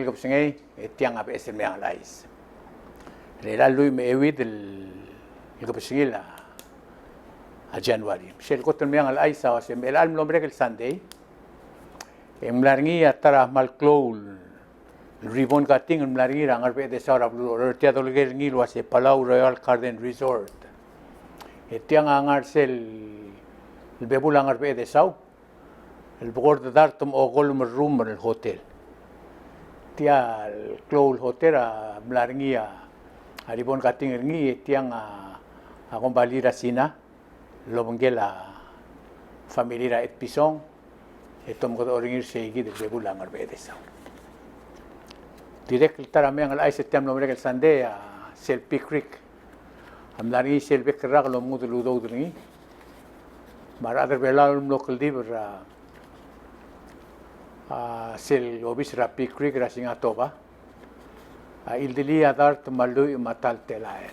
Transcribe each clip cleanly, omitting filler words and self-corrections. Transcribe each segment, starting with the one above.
el gopsengay tiang ap esem yang lais rela lui me ewid el gopsengay la a January shel kotel yang lais sa wasem el alm lombre el Sunday emlarngi atara malklol ribbon cutting emlarngi rangar pe de sa rablu tia dolger ngi wase Palau Royal Garden Resort tiang angar sel el bebul angar pe de sau el bord dartum ogol room el hotel tia el close hotel a mlarngi a ribbon cutting ngi tiang a kombalira sina lobongela familia et pisong etom ko oringir seigi de bebul angar pe de sau direct tarame ang ay septem nombre el sande a sel Creek amlari sel bekrag lo mud ludo dringi maradar belal local dibra sel obis rapi Creek rasinga toba ildili adar tmalu matal telael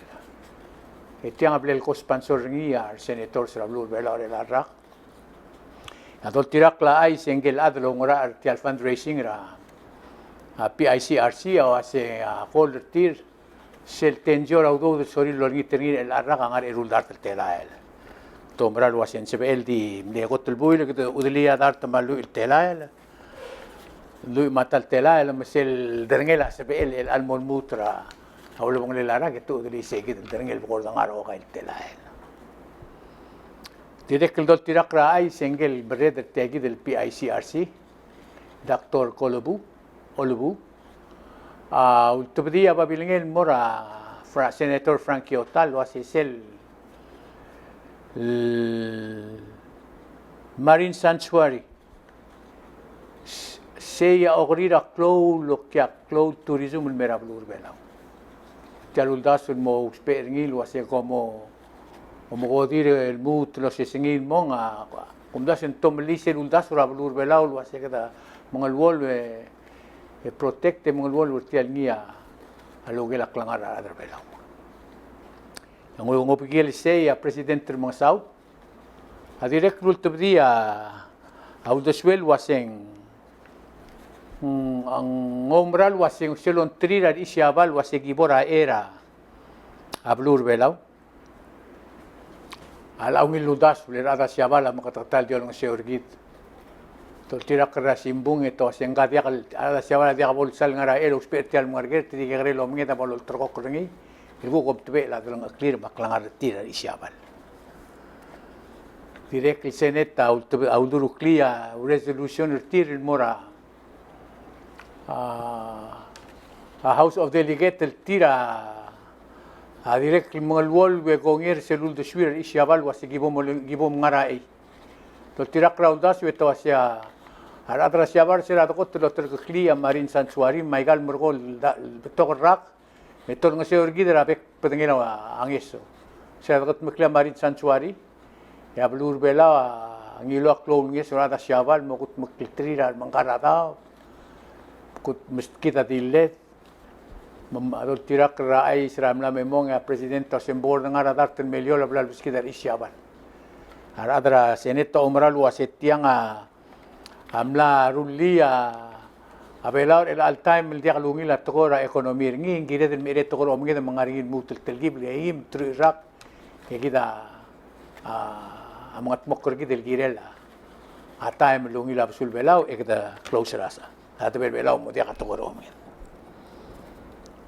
etiang ablel ko sponsor ngi ar senator srablur belal el arak adol tirak la ay sengel adlo ngora artial fundraising ra PICRC o ase call tir sel tenjor audo soril lorgi tenir el arraga ngar erul dar telael tomral wasen sebel di negot el buil que udilia dar tamalu el telael lui matal telael mesel derngela sebel el almol mutra awlo bong le lara que tu udili segi derngel bor ngar o el telael direk el dol tirakra ay sengel bred tegi del PICRC Dr. Olubu ultibdi ababilingel mora Senator Frankie Otal wasisel Marine Sanctuary seya ogrira cloud tourism el merablur belau jaluldasul mo experiengil wase como godir el mut los sesengil monga kumdasen tomlisel uldasul ablur belau wase kada mongal wolve protecte mong wol tial nia alogela klangara adar belau ngo pigel sei a presidente mong sau a direct rule tbdia au deswel waseng ang ngomral waseng selon trira isiabal wasegibora era ablur belau alaw ngiludas lerada siabal makatatal diol ng seorgit tira kera simbung itu sehingga dia ada siapa dia bolsal ngara elo spesial marger tadi kira lo mengeta bolol terkok rengi ibu kop tebe la dalam clear maklangar tira isiabal direct seneta auduru clear resolution tir mora a house of delegate tira a direct mongol wol we gonger selul de suir isiabal wasigibom ngara ai to tira crowdas we to asia Aratra siabar sira takot lo terklia Marine Sanctuary maigal murgol betokrak metor ngase orgi dera bek petengela angeso sira takot meklia Marine Sanctuary ya blur bela ngilo klo nges rada siabal mokut meklitira mangkarata kut kita dilet adol tirak rai sramla memong ya presidente sembor ngara darten melio la bla biskidar isiabal aratra seneto umral wasetiang amla rulia abelaur el al time el dia kalungi la tokora ekonomi ngi ngire del mere tokora omngi de mangaringin mutul telgib leim trurak ke kita amangat mokor ki del girela a time lungi la sul belau e kita close rasa ate belau mo dia tokora omngi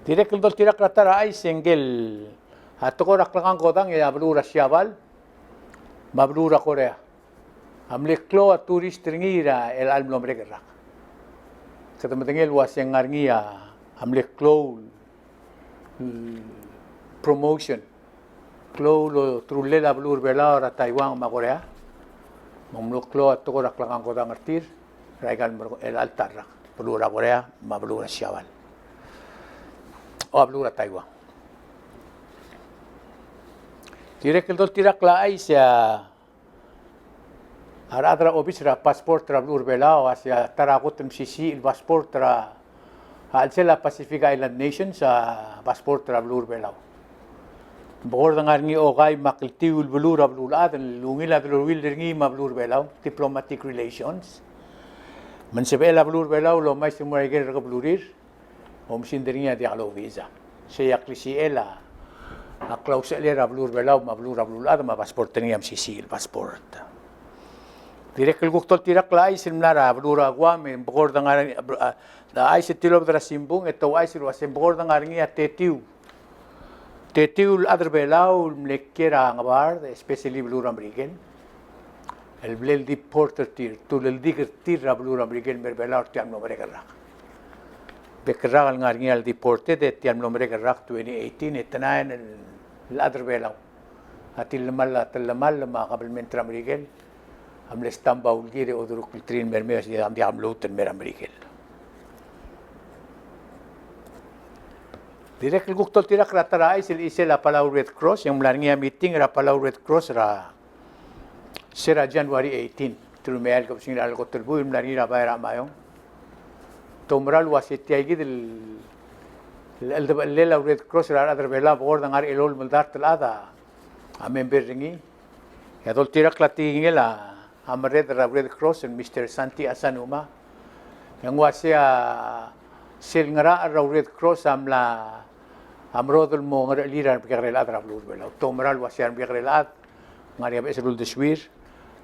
direk dol tirak ratara ai sengel atokora klangang kodang ya blura siabal mablura Korea amleklo a turist ringira el alm lombre gerak katamatengel waseng ngarngia amleklo promotion klo lo trulela blur belar a Taiwan ma Korea momleklo a tokora klangang kodang artir raigal el altarra blura Korea ma blura siabal o blura Taiwan direk el dol tirak la aisya Aradra obisra pasport tra blur belao asia tarakot MCC il pasport tra alsela Pacific Island Nations sa pasport tra blur belao. Bor dangar ngi ogay makiltiul blur blur ad lungila blur wil ngi ma blur belao diplomatic relations. Mensebela blur belao lo mai simurager ka blurir sindirinya di alo visa. Saya klisi ela. Klausa lera blur belau ma blur ada ma pasport niam sisil pasport. Direk gukto tirak lai simlara blur agua me bogor dangar da ai setilo dra simbung eto ai siru asem bogor dangar ngia tetiu. Tetiu adr belau mlekera ngabar especially blur amrigen. El blel di porter tir tul el diger tir blur amrigen berbelaur tiam no mereka. Bekerragal ngarngi al deported tiam nombre kerrak 2018 etnain الأدر بيلاو هاتي لما قبل من ترى أمريكا هم لستامبا والجيري أدرك الترين مرميش دي عم يعملوا تنمر أمريكا ديرك الوقت تيرك راترا إيش الإيش لا بالاو ريد كروس يوم لارنيا ميتينغ را بالاو ريد كروس را سيرا جانواري 18 تلميال كبسين على القطربو يوم لارنيا بايرا مايوم تومرال واسيتي أجد الليلة وريد كروس على أدر بيلا بورد نعار إلول ملدار تلادا أمين بيرني يدول تيرك لاتيني لا أمريد ريد كروس مستر سانتي أسانوما ينواسيا سيلنغرا ريد كروس أملا أمرود المو ليران بيغري الأدر بلور بيلا تومرال واسيان بيغري الأد نعار يبقى سبول دشوير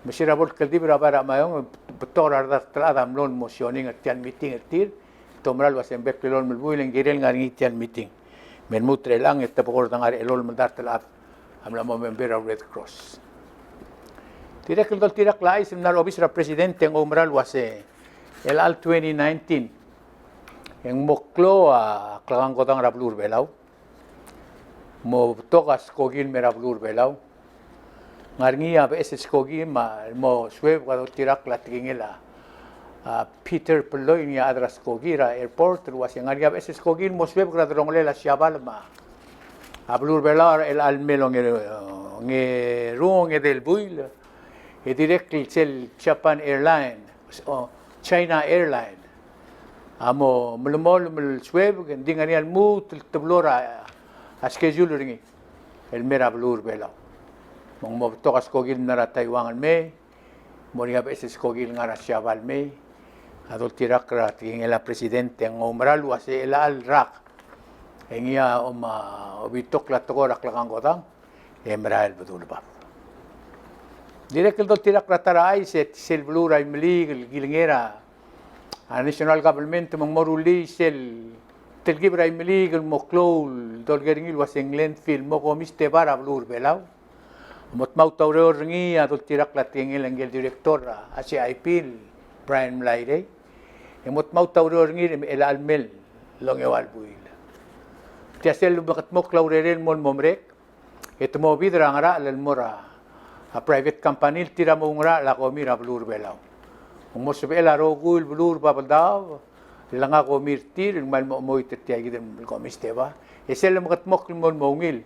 مشيرا بول كلدي برابر ما يوم بتور أدر تلادا ملون موسيونين تيان ميتين كتير Tomral was en Beplol Melbuil Girel Ngaritian meeting. Men mutre lang et tapor dangar elol mandar telat amla member of Red Cross. Tirak dol tirak la is na obis ra presidente ng Umral was el al 2019 en moklo a klagang kodang rablur belaw. Mo togas kogil merablur belaw. Ngarngia beses kogil mo sweb wa tirak la tingela. Peter Peloy niya adras kogira airport was yang ariab es kogin mosweb gradrong lela siabalma ablur belar el almelong nge ruong del buil e directly cel Japan Airline o China Airline amo mlmol ml sweb ndingani al mut tablora a schedule ringi el mera blur bela mong mo tokas kogin nara Taiwan me moriab es kogil ngara siabal me adol tirak rat yang ela presidente ang umral was ela al rak engia obitok la torak la kangotang emral betul ba direk dol tirak ratara ai set sel blura imlig gilngera a national government mong moruli sel telgibra imlig moklol dol geringil was england film mo komiste bara blur belaw mot mau tawre ringi adol tirak la tingil angel director asi ipil Brian Mlaire emot mau tawre ngir el almel long ewal buil tiasel bakat mo klaureren mon momrek et mo vidra ngara al mora a private company tira mo ngara la komira blur belaw mo sebela rogul blur babadaw langa komir tir mal mo itetiagid komisteba esel bakat mo mon mongil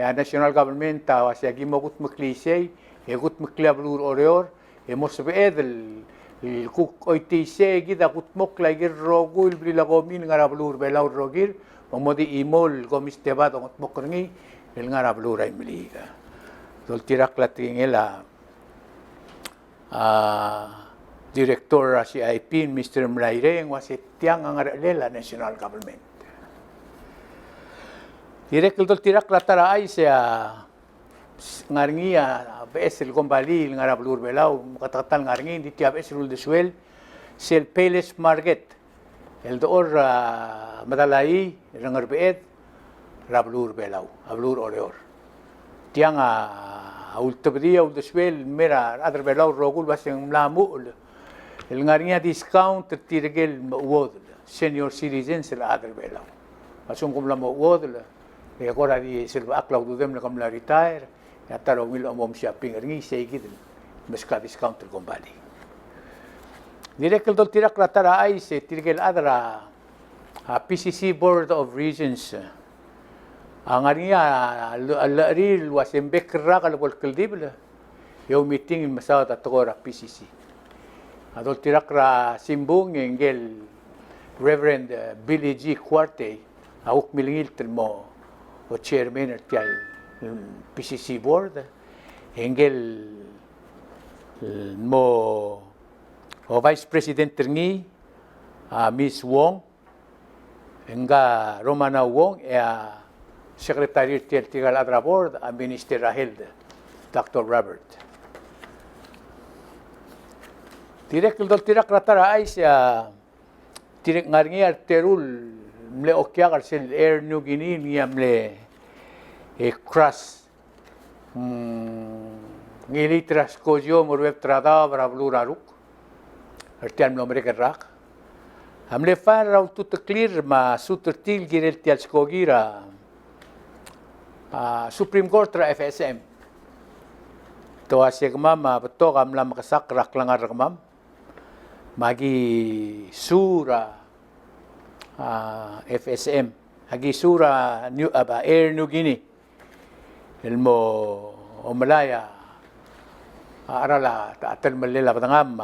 ya national government was yagi mo gut mklisey e gut mklia blur oreor e mo sebedel الكوك أيتيسي كده كنت مقلع جر رجول بلي لقومين غرابلور بلاو الرجيل ومودي إيمول قوم استباد وقت مقرني الغرابلور إمليكا دول تيراك لاتين إلا ديريكتور راسي أي بين مستر ملايرين واسيتيان غرابليلا ناشونال government ديريك دول تيراك لاترا أيسيا ngarngia besel gombali ngara blur belau katatal ngarngi di tiap eselul desuel sel peles market el dor madalai rangar beet rablur belau ablur oreor tiang ultabdia ul desuel mera adar belau rogul baseng mlamu el ngarngia discount tirgel wod senior citizens el adar belau asung kum la wod e agora di selva aklau dudem la kam la retire ya taro wil omom shopping ringi seigid meska discount gombali direk dol tirak ratara ai se tirgel adra PCC Board of Regents ang aringa al-ril wasembek rakal bol keldibla yo meeting masawat atogora PCC adol tirak ra simbung engel Reverend Billy G. Cuarte awuk milingil telmo o chairman tial PCC board engel mo o vice president ngi Miss Wong Nga Romana Wong Secretary del Tigal Adrabord a Minister Rahel Dr. Robert. Direk dol tirak ratara ay siya direk ngarngi arterul mle okya karsel Air New Guinea mle cross ngilitras kojo morweb trada brabluraruk artian nombre kerak hamle fan raw tut clear ma sutertil girel tial skogira Supreme Court ra FSM to asigma ma beto kamla makasak raklangar kamam magi sura FSM agi sura Air New Guinea ilmo Malaya arala atal malila patangam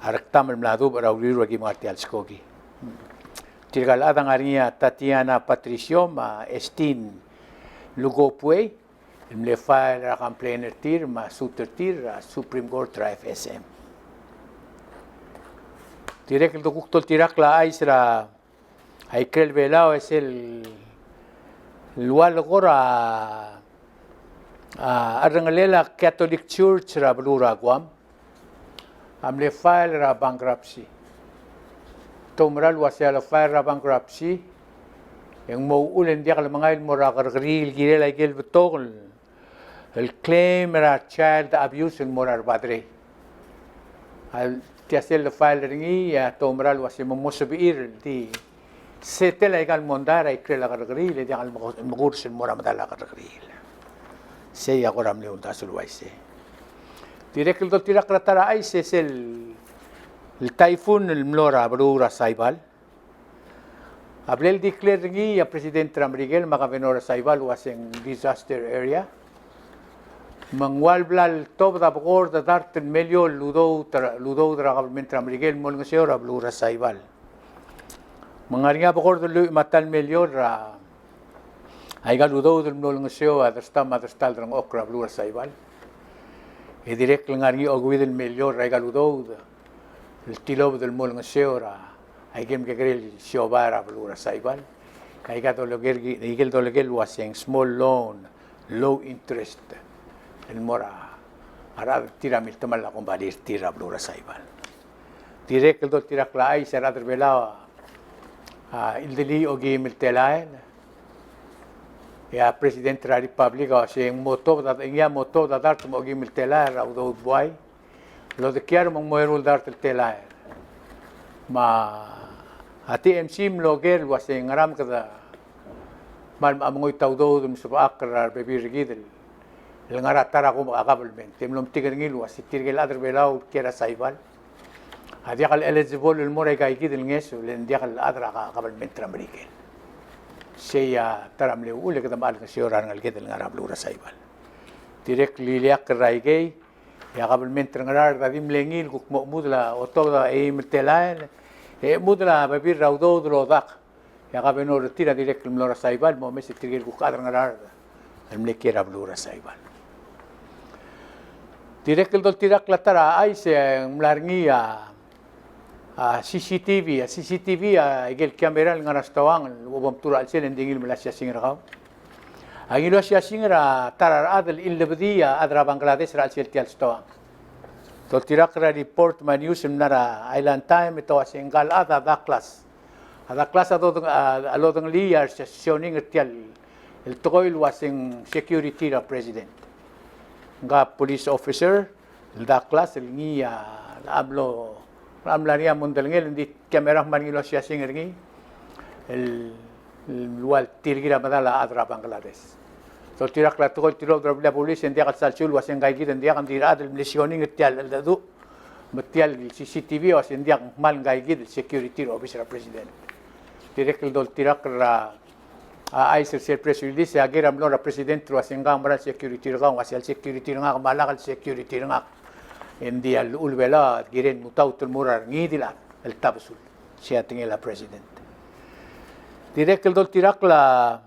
araktam mladu rauriru agi martial skogi tirgal adang aria Tatiana Patricio Estin Lugopue mlefa ra complainer tir suter tir Supreme Court ra FSM direk el doctor tirak la aisra hay crel velao es el lual gora arrangalela Catholic Church ra blura guam amle file ra bankruptcy tomral wasela file ra bankruptcy yang mo ulen dia kalau mangail mo ra gargril girel ay gel betol el claim ra child abuse en morar badre al tiasel file ringi ya tomral wasi mo mosbir di setel ay gal mondar ay krela gargril dia gal magurs en morar madala gargril se agora me un tasul waise direk el tirak ratara ay es el typhoon el mlora brura saibal Ablel declare ngi a President Ramrigel makavenora saibal was in disaster area mangwal blal top da bgor da darten melio ludo dra government Ramrigel mol ngseora blura saibal mangaringa bgor de matal melio ra ay galudo del mol ngseo adsta madastal drang okra blura saibal e direct ngarngi ogwi del melio ra galudo el tilob del mol ngseora hay que querer shobara blura saibal hay que dolegel was en small loan low interest el mora ara tira mil tomal la combatir tira blura saibal direct el dol tira clai será dervela il deli ogi mil telaen ya presidente de la república se en moto da dar ogi mil telaen raudo boy lo de quiero mo dar el telaen ma Ati MC mloger was en aram kada mal amongoy tawdo dum sa akrar bebirgidel el ngara tara ko government temlom tigengil was tirgel adr belaw kera saibal hadi qal eligible el moray kay gidel ngeso len dial adra government american seya taram le ule kada mal ka sioran al gidel ngara blura saibal direct liliak raigay ya government ngara dadim lengil kuk mudla otoda e mtelaen mudra babir raudo drodak ya gabeno retira direct mlora saibal mo mes tirgel ku kadar ngarar el mlekera blura saibal direct el dol tirak latara ay se mlarngia CCTV igel kamera ngarastawang ubam tura al selen dingil malaysia singra agilo sia singra tarar adel ilbdiya adra bangladesh ra sel tial stawang to tirak ra report man news nara island time ito asengal ada class alodong liyar sessioning tial el toil wasing security ra president nga police officer da class el ngia hablo amlaria mundalngel ndi kamera man ngilo sia singergi el wal tirgira madala adra bangladesh so tirak la tol tiro la police ndia kat salchul wasen gai gid ndia kan dirad el missioning tial el dadu metial CCTV wasen ndia mal gai gid security officer president direct el dol tirak ra ay ser press release agera mlora president wasen gamra security ga wasel security nga malakal security nga ndia ulbela giren mutautul murar ngidila el tabsul siya tingela president direct el dol tirak la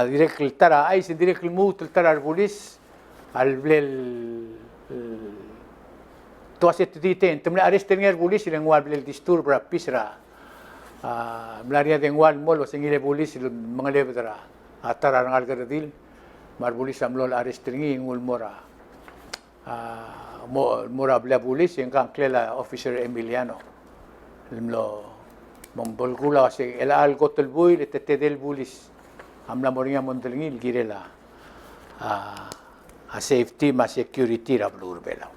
direct el tara ay sin direct el mut el tara arbolis al blel to aset diten temle arrest nger arbolis en wal blel disturbra pisra Melaria dengwal mol was ngile bulis mga lebedra atara ngal garadil mar bulis amlol arestringi ngul mora mora bla bulis yang kang klela officer Emiliano limlo mongbolgula se el algo tel buil tete del bulis amla moringa mondelngil girela a safety ma security ra blur bela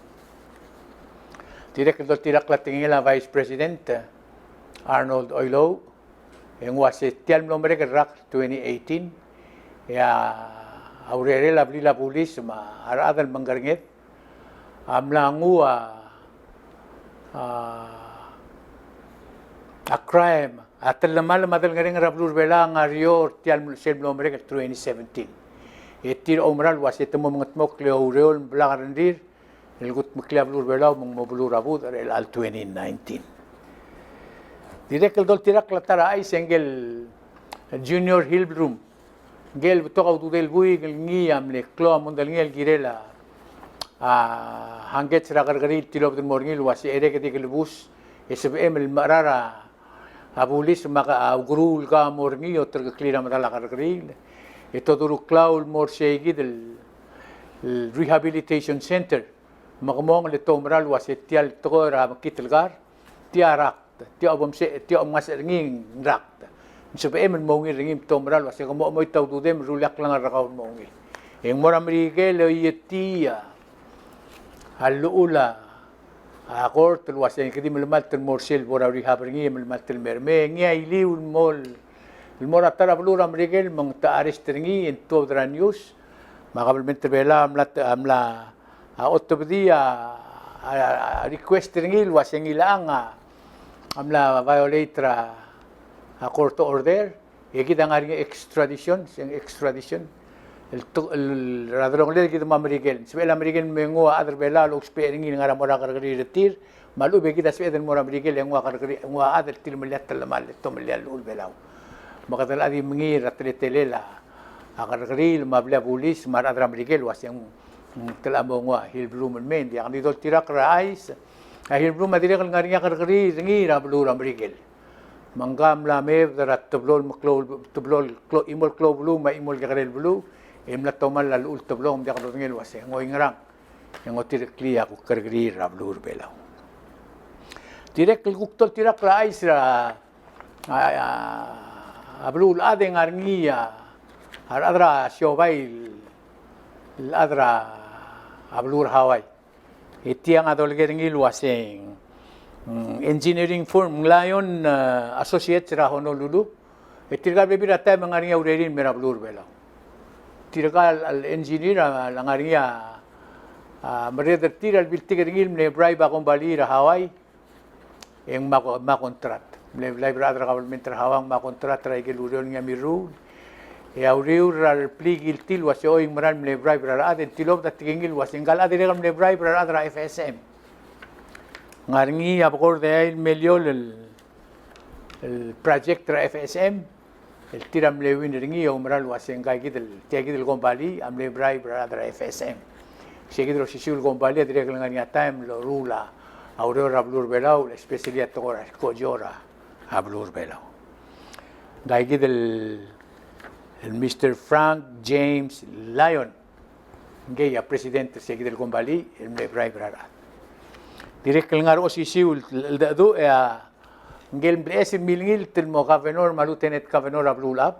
direk do tirak la tingila vice president Arnold Oilo en wase tial nombre que rak 2018 ya aurere la bli la pulis ma aradal manggaringet amlangu a crime atal mal madal ngaring rablur bela ngario tial sel nombre que 2017 etir omral wase temo ngatmok le aureol blagarandir el gut mklablur bela mong moblur abud el al 2019 direk el dol tirak latara ay sengel junior Hillbloom gel toka udel bui gel ngi amle klo amondel ngel girela hanget ragargari tilob den morngil wasi ere ke dikel bus SBM el marara abulis maka ugrul ka morngi otter klira madala gargari ito duru klaul morsegi del rehabilitation center magmong le tomral wasi tial tora kitelgar tiarak tiabom se tiom ngasenging rak SBM mongil ringim tomral wasi kamo mo itaw dudem rulak lang arakaw mongil eng moramrige le yetia halula akor tul wasi kidi melmal tul morsel bora rihabringi melmal tul merme ngi iliul mol el mora tara blura amrigel mong ta arestringi en todra news makabelmente bela amla otobdia request ringil wasi ngilanga amla violatra a court order kita ngari extradition el radrong le kita mamrigel sebel amerigen mengo adr bela lo expering ngara mora gargari retir malu be kita sebel mora amerigel ngwa gargari ngwa adr til milat mal to milat ul belaw makatal adi mengir atletelela agargari mabla pulis mar adr amerigel was yang telamo ngwa Hillbloom men yang didol tirak rais Hillbloom adire ngari gargari ngira blur amerigel manggam la mev darat tablol maklol tablol imol klo blue ma imol garel blue emla tomal la ul tablol dia kadong ngel wase ngoy ngrang yang otir klia ku kargri ra blur belaw direk guktol tirak la isra ablul ade ngarngia adra shobail adra ablur hawai itiang adol gerngil waseng engineering firm Lion Associates ra Honolulu tirgal bebi rata mangaringa urerin merablur bela tirgal al engineer langaringa mereder tiral biltigeringil mle bribe akong bali ra Hawaii eng ma kontrat mle bribe ra government ra Hawang ma kontrat ra igilurion nga miru ya uriur al pligil til was oing maran mle bribe ra aden tilob da tigingil was ingal adire mle bribe ra FSM ngarngi abor de el meliol el proyecto FSM el tiram lewin ringi umral wasengai gidel tegidel gombali amle brai brother FSM seguidro sisul gombali direk ngani time lo rula aurora blur belau especialidad tora kojora ablur belau gai gidel el Mr. Frank James Lyon gay presidente seguidel gombali el me brai brother direk ngar osisiul dadu ya ngel blesi milngil til mo governor malutenet governor ablulab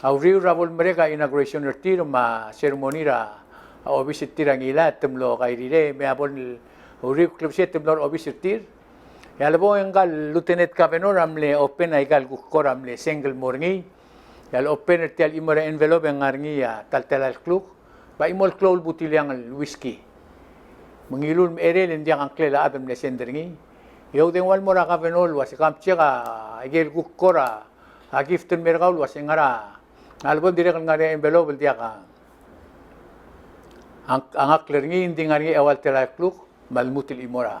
auriu rabol mereka inauguration tir ma ceremony ra obisit tirangila temlo kairire me abon auriu club set temlo obisit tir ya lebo engal lieutenant governor amle open aigal gukor amle single morngi ya open tel imora envelope ngarngi ya taltelal club ba imol klol butilyang whiskey mengilul erel indiang angklela adam lesendringi yo den wal mora kavenol was kamchega igel gukora a giften mergaul was ngara albon direk ngare envelope dia ka angak lerni indingangi awal telakluk malmutil imora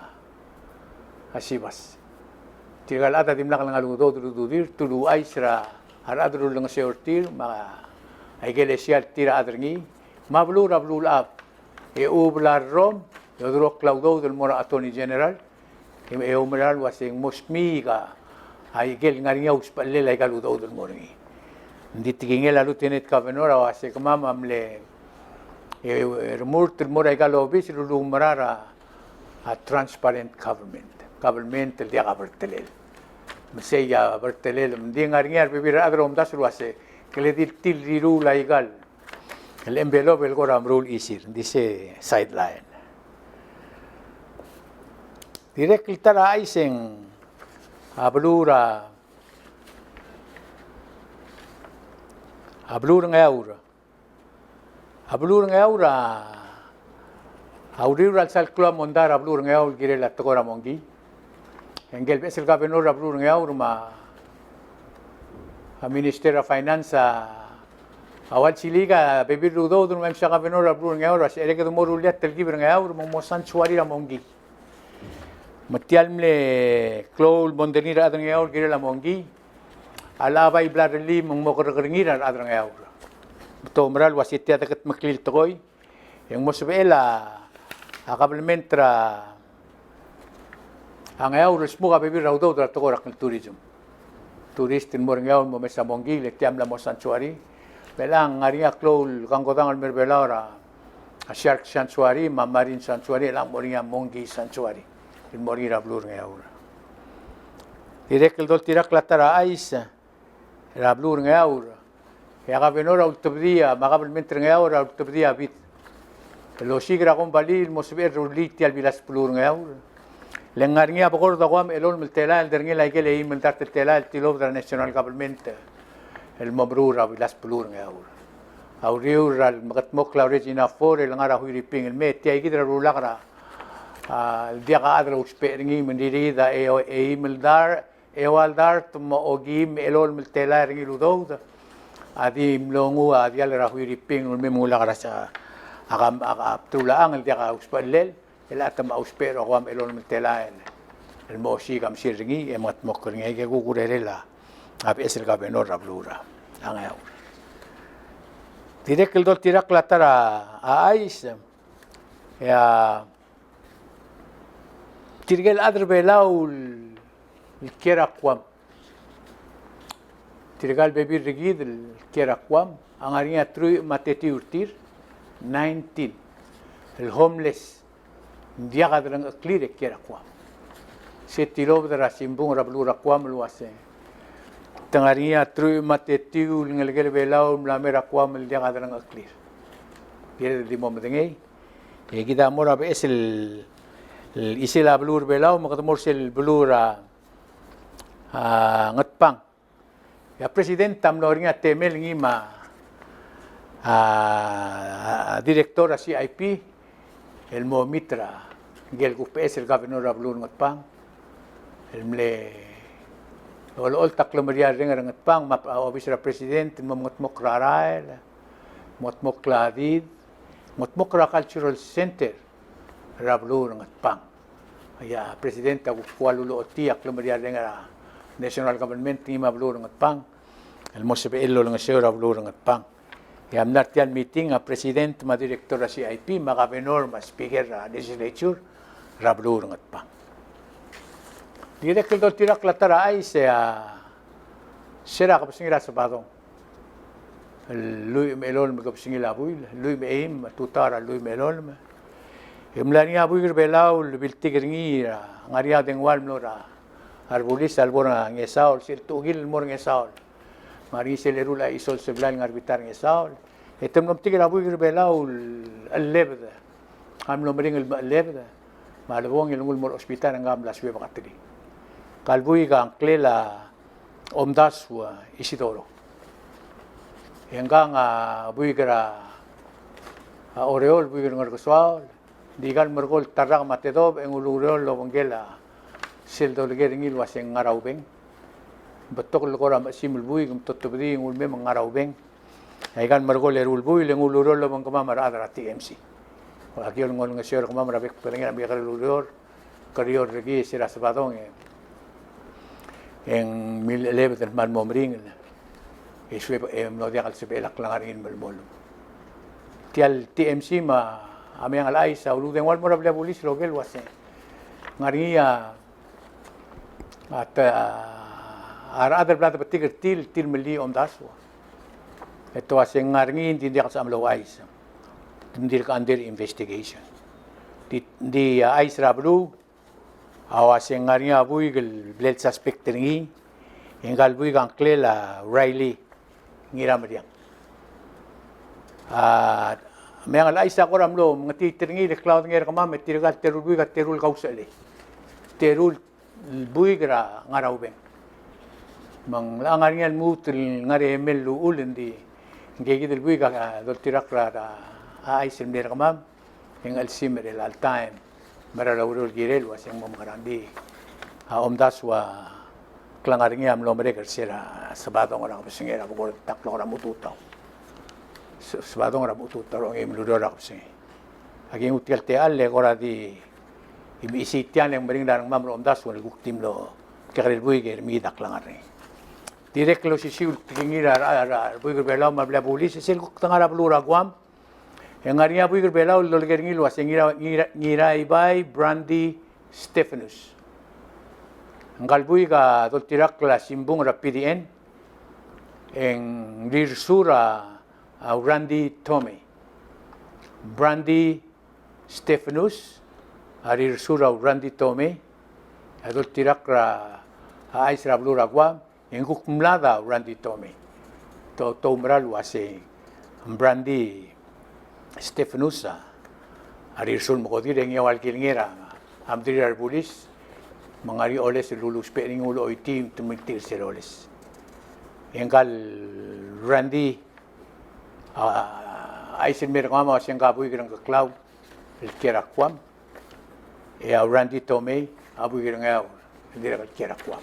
asibas tigal ata dimlak ngaludo dudur tulu aisra har adrul ng seortir ma igel esial tira adringi mablur ablul ab e ublar rom Yodro Claudio del Mora Attorney General, e umeral wasing musmiga ay gel ngaringa uspalle la ikalu do dun moringi ndi tigingel alu Lieutenant Governor awa se kamama amle remurtir mora ikalu obis lulu marara a transparent government el dia bertelel meseya bertelel ndi ngaringa bibir adro mdas ruase que le dir til riru la igal el envelope el goram rule isir dice sideline direct tara aisen ablura ngaura auriura al salclo mondar ablur ngaur gire la tokora mongi engel besel gobernador ablur ngaur ma a Ministerio de Finance awal chiliga bebir rudo dun mem sa gobernador ablur ngaur as ere ke do moruliat tel gibr ngaur mo santuari la mongi matialmle klol mondenira adang ngaur gire la mongi alaba iblarli mong mokorringira adang ngaur to moral wasitia takat maklil tokoy yang mosbela akablementra ang ayaw resmo ka bibir raw daw tokora ng tourism turistin mo rin mo mesa mongi le tiam la mo sanctuary belang ngaringa klol kangkodang al merbelaura a shark sanctuary marine sanctuary lang mo rin mongi sanctuary il morir a blur ngayaw direk el dol tirak latara ais la blur ngayaw ya gabenora ultebdia magablementra ngayaw ra ultebdia bit lo sigra con balil mosber ruliti al bilas blur ngayaw lengarngia pokor da guam elol meltela el derngela ikele i meltar tela el tilov da national government el mabrura bilas blur ngayaw auriur al magatmok la regina for el ngara huiriping el metia ikidra rulakra el dia ka adra usperingi mendiri da e meldar ewaldar tumo ogim elol meltela ringi ludod adi mlongu adi al rahuiriping el memula grasa agam tulaang el dia ka uspalel el atam auspero guam elon metelaen el mosi gam siringi emat mokringi ke gugurela ab es el gobernador rablura angau direk el dol tirak latara ais ya tirgel adr belaul el kerakwam tirgal bebir rigid el kerakwam angaringa tru mateti urtir 19 el homeless dia kadang clear kira kwa setilo dara simbung rablura kwa mluase tangaria tru matetiu ngelgel belau mlamera kwa mel dia kadang clear dia di mom dengai e kita mora be el isila blur belau makatamor sel blura ngatpang ya president tamloringa temel ngima directora CIP el momitra gel gupes el gobernador ablur ngatpang el mle ol taklomeria ringa ngatpang map officer president motmok rarael motmok ladid motmok cultural center rablur ngatpang ya president agu kualulo oti aklomeria ringa national government ni mablur ngatpang el mosebe elo nga seo rablur ngatpang ya amnartian meeting a president ma directora CIP ma gobernador ma speaker legislature rablur ngatpang direk el dol tirak latara ay sera kapsingila sa badong lui melol magapsingila buil lui meim tutara lui melol imlani abuir belau biltigringi ngaria dengwal mlora arbulis albora ngesaol sil tugil mor ngesaol mari selerula isol seblan ngarbitar ngesaol etem nom tigil abuir belau allebda amlo mering allebda malbong ilungul mor hospital ngam la suwe bakatri kalbui gang klela omdaswa isidoro engang buigra oreol buigra ngargoswal digal mergol tarang matedob engulurol lobongela sel dolgering ilwaseng ngaraubeng betok lokora simul bui gum totobdi ngulme mangaraubeng aigan mergol erul bui lengulurol lobong kamamar adra TMC akiol ngol ngasyor kamamar bek pelengera biar lulur karior regi siras badong en 1011 man momring iswe no dia kal sebelak langarin melmol tial TMC ma amyang alay sa uludeng wal mora bla pulis logel wase ngaria at Ara adal blada batigir til meli om daswa. Ito asing ngaringin hindi ka sa amlo ais. Hindi ka under investigation. Di ais rablu awasing ngaringin abuy gel bled suspect ringi. Ingal buy kang klela Riley ngiram dia. May ang ais ako ramlo mga titiringi le cloud ngir kama met tiragal terul buy ka terul kausali. Terul buy gra ngarawben. Mang langar ngel mutul ngare melu ulindi ngegidel buiga dol tirakra ai simder kamam eng alsimer el al time marala urul girel waseng mom garandi om daswa klangar ngam lo mere gersera sabado ngora besingera bugol taklo ora mututaw sabado ngora mututaw ngem ludora besing aging utial te alle gora di imisitian yang mering darang mam om daswa el guktim lo kerel buiger mi daklangar ni direct lo si siul tingira buiger belau mabla pulis sel tangara blura guam engaria buiger belau lo geringi lo ngira ibai Brandy Stephanus ngal buiga do tirak la simbung rapidien en lirsura Randy Tomei Brandy Stephanus arirsura Randy Tomei do tirak la aisra blura guam en kumlada Randy Tomei to umral wase Brandy Stephanus arisul mo dire ng yawal kilngera amdiri arbulis mangari oles lulus pering ulo itim tumitir seroles engkal Randy aisin merkama siyang kabuy kirang cloud el kerakwam Randy Tomei abuy kirang yaw hindi ra kerakwam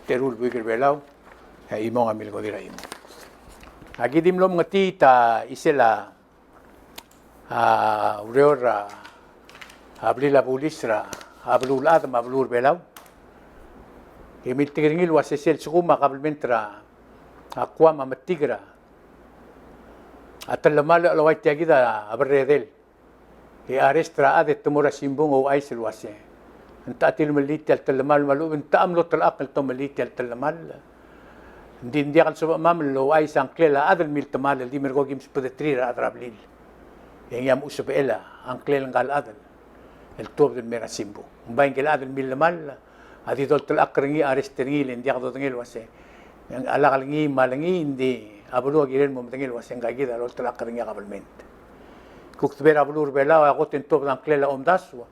terul buigir belau imong amil ko dira imo agidim lo mga tita isela ureora ablila bulisra ablul adam ablur belau imitigringil wasesel sukuma kabelmentra aqua mamatigra atalamal alawai tiagida abredel arestra ade tumura simbung o aisel wase انت اتي المليت التلمال مالو انت املط الاقل تو مليت التلمال دي قال سبب ماملو اي سانكليلا هذا الميل تمال دي مرغو جيمس بدترير اضرب ليل يعني يام اسب الا انكليل قال هذا التوب الميرا سيمبو مبين قال هذا الميل مال هذه دولت الاقرني ارستري لين دي قدو تنيل واسه يعني على قلني مالني دي ابلو غيرن ممتنيل واسه غاغي دولت الاقرني قبل منت كوكتبر ابلور بلا واغوت انتوب انكليلا امداسوا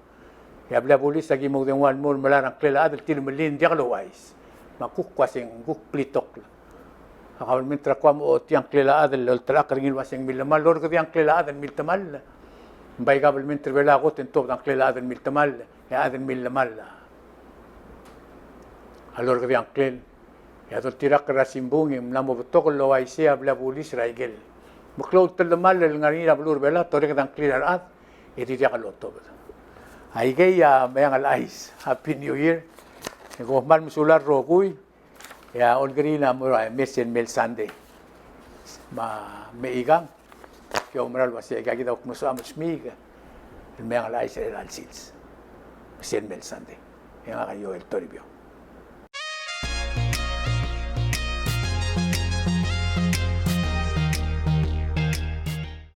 ya bla polis lagi mo den wan mol malarang klela adel til melin diaglo wais makuk kwasing guk plitok akal mintra kwam o tiang klela adel lol tra kringil wasing milmal lor tiang klela adel miltamal bay gabel mintra bela got en top dan klela adel miltamal ya adel milmal alor tiang klen ya dol tirak rasimbung im namo betok lo waise bla polis raigel muklo telmal ngari na blur bela torek dan klela ad edi diaglo to ay kaya may ang alais Happy New Year ko mal musular rokuy ya olgrina mo mesen mel Sunday meigang kaya umral wasi kagida ko muso amos miga may ang alais el alsils mesen mel Sunday yang kayo el toribio